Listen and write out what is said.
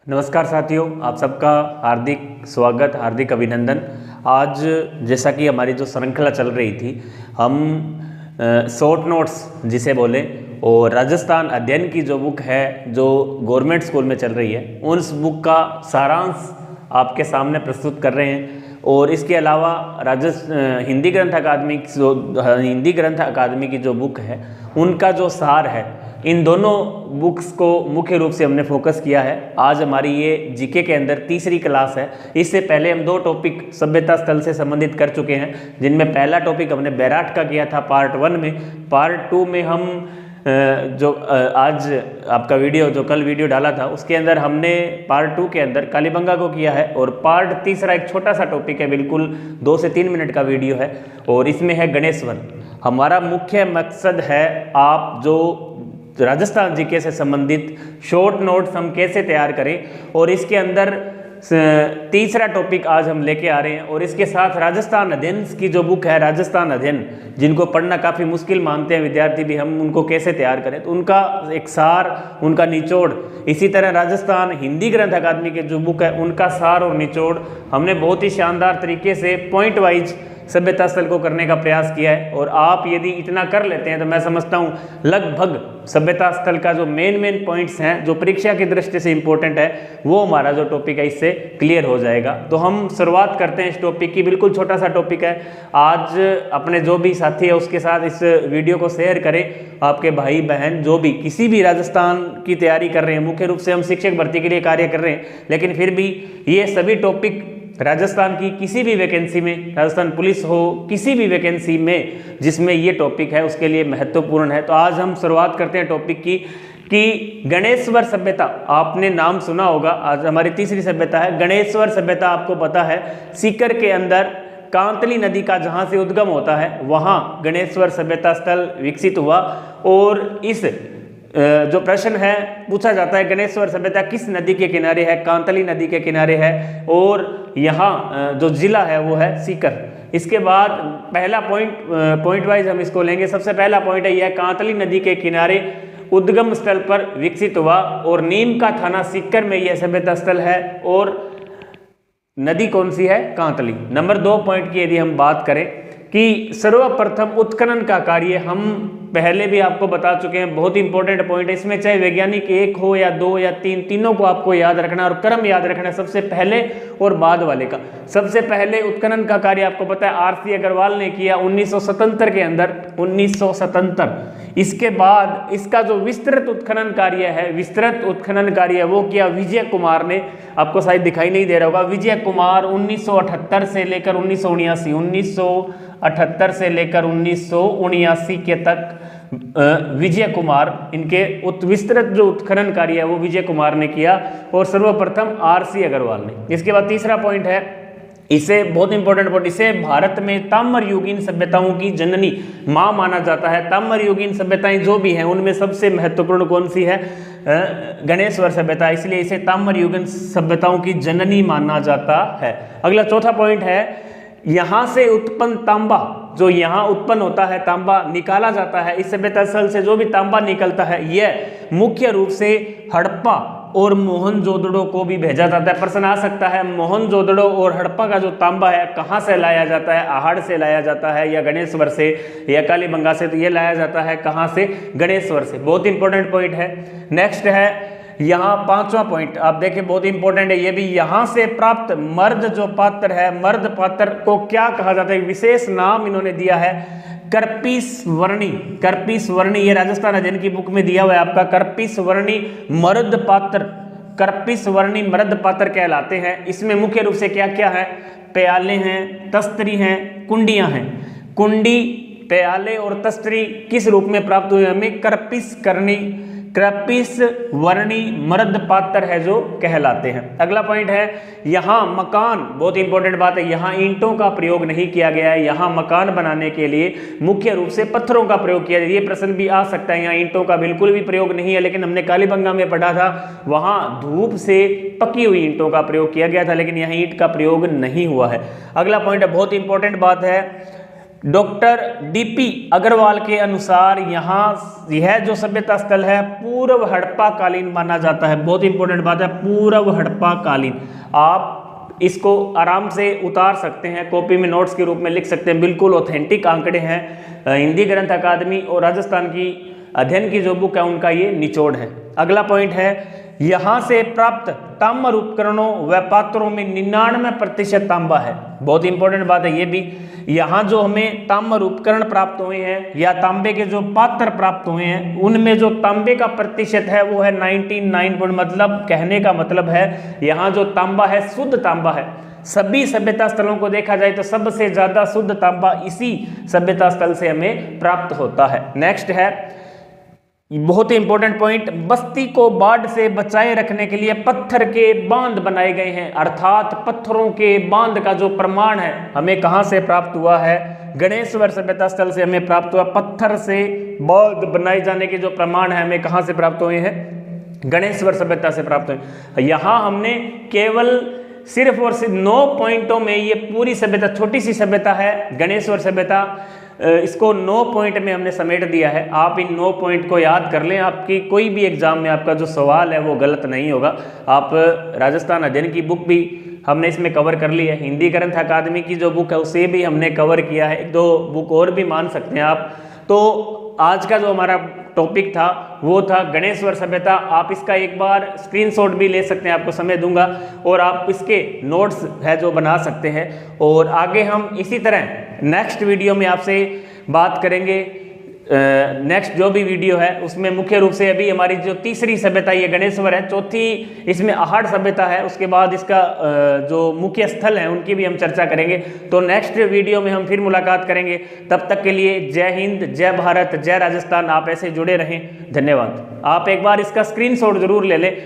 नमस्कार साथियों, आप सबका हार्दिक स्वागत, हार्दिक अभिनंदन। आज जैसा कि हमारी जो श्रृंखला चल रही थी, हम शॉर्ट नोट्स जिसे बोलें और राजस्थान अध्ययन की जो बुक है जो गवर्नमेंट स्कूल में चल रही है, उस बुक का सारांश आपके सामने प्रस्तुत कर रहे हैं। और इसके अलावा हिंदी ग्रंथ अकादमी की जो बुक है उनका जो सार है, इन दोनों बुक्स को मुख्य रूप से हमने फोकस किया है। आज हमारी ये जीके के अंदर तीसरी क्लास है। इससे पहले हम 2 टॉपिक सभ्यता स्थल से संबंधित कर चुके हैं, जिनमें पहला टॉपिक हमने बैराट का किया था पार्ट 1 में। पार्ट 2 में हम आज आपका वीडियो जो कल वीडियो डाला था उसके अंदर हमने पार्ट 2 के अंदर कालीबंगा को किया है। और पार्ट तीसरा एक छोटा सा टॉपिक है, बिल्कुल 2 से 3 मिनट का वीडियो है, और इसमें है गणेश्वर। हमारा मुख्य मकसद है आप जो राजस्थान जीके से संबंधित शॉर्ट नोट्स हम कैसे तैयार करें, और इसके अंदर तीसरा टॉपिक आज हम लेके आ रहे हैं। और इसके साथ राजस्थान अध्ययन की जो बुक है, राजस्थान अध्ययन, जिनको पढ़ना काफ़ी मुश्किल मानते हैं विद्यार्थी भी, हम उनको कैसे तैयार करें, तो उनका एक सार, उनका निचोड़। इसी तरह राजस्थान हिंदी ग्रंथ अकादमी के जो बुक है उनका सार और निचोड़ हमने बहुत ही शानदार तरीके से पॉइंट वाइज सभ्यता स्थल को करने का प्रयास किया है। और आप यदि इतना कर लेते हैं तो मैं समझता हूँ लगभग सभ्यता स्थल का जो मेन पॉइंट्स हैं जो परीक्षा की दृष्टि से इंपॉर्टेंट है, वो हमारा जो टॉपिक है इससे क्लियर हो जाएगा। तो हम शुरुआत करते हैं इस टॉपिक की। बिल्कुल छोटा सा टॉपिक है। आज अपने जो भी साथी है उसके साथ इस वीडियो को शेयर करें। आपके भाई बहन जो भी किसी भी राजस्थान की तैयारी कर रहे हैं, मुख्य रूप से हम शिक्षक भर्ती के लिए कार्य कर रहे हैं, लेकिन फिर भी ये सभी टॉपिक राजस्थान की किसी भी वैकेंसी में, राजस्थान पुलिस हो, किसी भी वैकेंसी में जिसमें ये टॉपिक है उसके लिए महत्वपूर्ण है। तो आज हम शुरुआत करते हैं टॉपिक की कि गणेश्वर सभ्यता। आपने नाम सुना होगा। आज हमारी तीसरी सभ्यता है गणेश्वर सभ्यता। आपको पता है सीकर के अंदर कांतली नदी का जहाँ से उद्गम होता है वहाँ गणेश्वर सभ्यता स्थल विकसित हुआ। और इस जो प्रश्न है पूछा जाता है, गणेश्वर सभ्यता किस नदी के किनारे है? कांतली नदी के किनारे है, और यहाँ जो जिला है वो है सीकर। इसके बाद पहला पॉइंट वाइज हम इसको लेंगे। सबसे पहला पॉइंट है यह कांतली नदी के किनारे उद्गम स्थल पर विकसित हुआ, और नीम का थाना सीकर में यह सभ्यता स्थल है, और नदी कौन सी है? कांतली। नंबर 2 पॉइंट की यदि हम बात करें कि सर्वप्रथम उत्खनन का कार्य, हम पहले भी आपको बता चुके हैं, बहुत इंपॉर्टेंट पॉइंट है। इसमें चाहे वैज्ञानिक 1 हो या 2 या 3, तीनों को आपको याद रखना और क्रम याद रखना है, सबसे पहले और बाद वाले का। सबसे पहले उत्खनन का कार्य आपको पता है आरसी अग्रवाल ने किया 1977 के अंदर, 1977। इसके बाद इसका जो विस्तृत उत्खनन कार्य है, वो किया विजय कुमार ने। आपको शायद दिखाई नहीं दे रहा होगा, विजय कुमार 1978 से लेकर 1978 से लेकर 1979 के तक विजय कुमार, इनके विस्तृत जो उत्खनन कार्य है वो विजय कुमार ने किया, और सर्वप्रथम आरसी अग्रवाल ने। इसके बाद तीसरा पॉइंट है, इसे बहुत इंपॉर्टेंट पॉइंट, इसे भारत में ताम्र युगीन सभ्यताओं की जननी मां माना जाता है। ताम्र युगीन सभ्यताएं जो भी हैं उनमें सबसे महत्वपूर्ण कौन सी है? गणेश्वर सभ्यता। इसलिए इसे ताम्र युगीन सभ्यताओं की जननी माना जाता है। अगला चौथा पॉइंट है, यहाँ से उत्पन्न तांबा, जो यहाँ उत्पन्न होता है तांबा निकाला जाता है इस सभ्यता स्थल से। जो भी तांबा निकलता है यह मुख्य रूप से हड़प्पा और मोहनजोदड़ो को भी भेजा जाता है। प्रश्न आ सकता है मोहनजोदड़ो और हड़प्पा का जो तांबा है कहाँ से लाया जाता है? आहड़ से लाया जाता है, या गणेश्वर से, या कालीबंगा से? तो ये लाया जाता है कहाँ से? गणेश्वर से। बहुत इंपॉर्टेंट पॉइंट है। नेक्स्ट है यहाँ 5वां पॉइंट, आप देखें बहुत इंपॉर्टेंट है ये भी। यहाँ से प्राप्त मर्द जो पात्र है, मर्द पात्र को क्या कहा जाता है? विशेष नाम इन्होंने दिया है कर्पिस वर्णी। कर्पिस वर्णी ये राजस्थान अध्ययन की बुक में दिया हुआ है आपका। कर्पिस वर्णी मर्द पात्र, कर्पिस वर्णी मर्द पात्र कहलाते हैं। इसमें मुख्य रूप से क्या क्या है? प्याले हैं, तस्तरी हैं, कुंडियां हैं। कुंडी, प्याले और तस्तरी किस रूप में प्राप्त हुए हमें? कर्पिस वर्णी मर्द पात्र है जो कहलाते हैं। अगला पॉइंट है, यहाँ मकान, बहुत इंपॉर्टेंट बात है, यहाँ ईंटों का प्रयोग नहीं किया गया है। यहाँ मकान बनाने के लिए मुख्य रूप से पत्थरों का प्रयोग किया। ये प्रश्न भी आ सकता है, यहाँ ईंटों का बिल्कुल भी प्रयोग नहीं है, लेकिन हमने कालीबंगा में पढ़ा था वहाँ धूप से पकी हुई ईंटों का प्रयोग किया गया था, लेकिन यहाँ ईंट का प्रयोग नहीं हुआ है। अगला पॉइंट है, बहुत इंपॉर्टेंट बात है, डॉक्टर डीपी अग्रवाल के अनुसार यहाँ यह जो सभ्यता स्थल है पूर्व हड़प्पा कालीन माना जाता है। बहुत इंपॉर्टेंट बात है, पूर्व हड़प्पा कालीन। आप इसको आराम से उतार सकते हैं, कॉपी में नोट्स के रूप में लिख सकते हैं, बिल्कुल ऑथेंटिक आंकड़े हैं। हिंदी ग्रंथ अकादमी और राजस्थान की अध्ययन की जो बुक है उनका ये निचोड़ है। अगला पॉइंट है, यहाँ से प्राप्त ताम्र उपकरणों व पात्रों में 99% तांबा है। बहुत इंपॉर्टेंट बात है ये भी। यहाँ जो हमें ताम्र उपकरण प्राप्त हुए हैं या तांबे के जो पात्र प्राप्त हुए हैं उनमें जो तांबे का प्रतिशत है वो है 99 मतलब कहने का मतलब है यहाँ जो तांबा है शुद्ध तांबा है। सभी सभ्यता स्थलों को देखा जाए तो सबसे ज्यादा शुद्ध तांबा इसी सभ्यता स्थल से हमें प्राप्त होता है। नेक्स्ट है बहुत ही इंपॉर्टेंट पॉइंट, बस्ती को बाढ़ से बचाए रखने के लिए पत्थर के बांध बनाए गए हैं। अर्थात पत्थरों के बांध का जो प्रमाण है हमें कहां से प्राप्त हुआ है, गणेश्वर सभ्यता स्थल से हमें प्राप्त हुआ। पत्थर से बांध बनाए जाने के जो प्रमाण है हमें कहां से प्राप्त हुए हैं, गणेश्वर सभ्यता से प्राप्त हुए। यहां हमने केवल सिर्फ और सिर्फ 9 पॉइंटों में ये पूरी सभ्यता, छोटी सी सभ्यता है गणेश्वर सभ्यता, इसको 9 पॉइंट में हमने समेट दिया है। आप इन 9 पॉइंट को याद कर लें, आपकी कोई भी एग्जाम में आपका जो सवाल है वो गलत नहीं होगा। आप राजस्थान अध्ययन की बुक भी हमने इसमें कवर कर ली है, हिंदी ग्रंथ अकादमी की जो बुक है उसे भी हमने कवर किया है, 1-2 बुक और भी मान सकते हैं आप। तो आज का जो हमारा टॉपिक था वो था गणेश्वर सभ्यता। आप इसका एक बार स्क्रीनशॉट भी ले सकते हैं, आपको समय दूंगा, और आप इसके नोट्स है जो बना सकते हैं। और आगे हम इसी तरह नेक्स्ट वीडियो में आपसे बात करेंगे। नेक्स्ट जो भी वीडियो है उसमें मुख्य रूप से अभी हमारी जो तीसरी सभ्यता ये गणेश्वर है, चौथी इसमें आहड़ सभ्यता है, उसके बाद इसका जो मुख्य स्थल है उनकी भी हम चर्चा करेंगे। तो नेक्स्ट वीडियो में हम फिर मुलाकात करेंगे। तब तक के लिए जय हिंद, जय भारत, जय राजस्थान। आप ऐसे जुड़े रहें। धन्यवाद। आप एक बार इसका स्क्रीनशॉट जरूर ले लें।